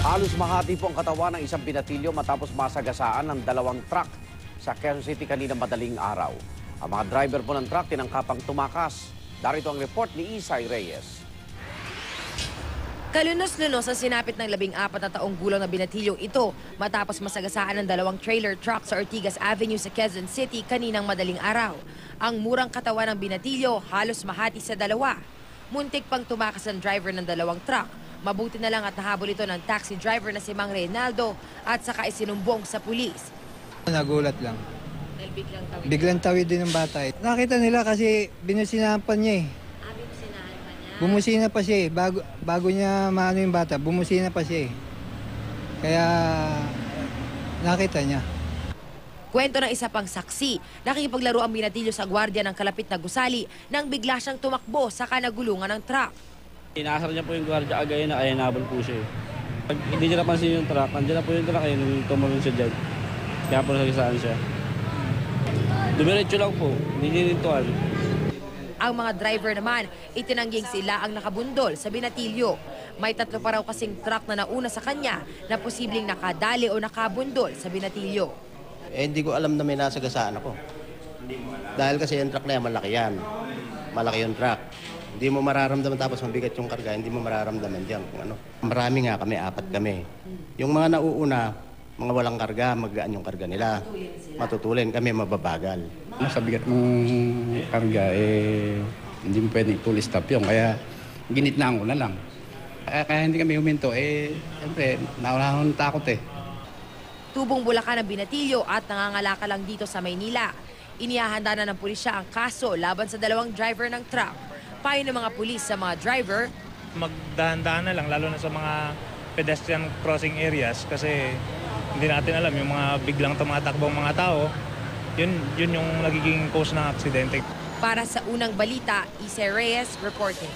Halos mahati po ang katawan ng isang binatilyo matapos masagasaan ng dalawang truck sa Quezon City kanina madaling araw. Ang mga driver po ng truck tinangkapang tumakas. Darito ang report ni Isay Reyes. Kalunos-lunos ang sinapit ng 14 na taong gulang na binatilyong ito matapos masagasaan ng dalawang trailer truck sa Ortigas Avenue sa Quezon City kaninang madaling araw. Ang murang katawan ng binatilyo halos mahati sa dalawa. Muntik pang tumakas ang driver ng dalawang truck. Mabuti na lang at nahabol ito ng taxi driver na si Mang Reynaldo at saka isinumbong sa pulis. Nagulat lang. Biglang tawid din ng bata. Nakita nila kasi binusinahan pa niya eh. Binusinahan pa niya? Bumusina pa siya eh. Bago niya maano yung bata, bumusina pa siya eh. Kaya nakita niya. Kwento ng isa pang saksi, nakikipaglaro ang binatilyo sa gwardiya ng kalapit na gusali nang bigla siyang tumakbo sa kanagulungan ng truck. Inaasar niya po yung gwardiya agay na ay nabol po siya. Pag hindi niya napansin yung truck, nandiyan na po yung truck ay tumulong siya dyan. Kaya po nasagasaan siya. Dumiretso lang po, hindi niya nintuan. Ang mga driver naman, itinangging sila ang nakabundol sa binatilyo. May 3 pa raw kasing truck na nauna sa kanya na posibleng nakadali o nakabundol sa binatilyo. Hindi ko alam na may nasagasaan ako. Dahil kasi yung truck na yan, malaki yan. Malaki yung truck. Hindi mo mararamdaman tapos mabigat yung karga, hindi mo mararamdaman dyan kung ano. Marami nga kami, 4 kami. Yung mga nauuna, mga walang karga, magaan yung karga nila. Matutulin kami, mababagal. Sa bigat mong karga, hindi mo pwedeng full stop yun. Kaya ginitnaan ko na lang. Kaya hindi kami huminto, siyempre, naunahan ng takot eh. Tubong Bulacan ang binatilyo at nangangalaka lang dito sa Maynila. Inihahanda na ng pulisya ang kaso laban sa dalawang driver ng truck. Payo ng mga pulis sa mga driver, magdahan-dahan na lang, lalo na sa mga pedestrian crossing areas kasi hindi natin alam yung mga biglang tumatakbong mga tao, yun yung nagiging cause ng aksidente. para sa unang balita, Isay Reyes reporting.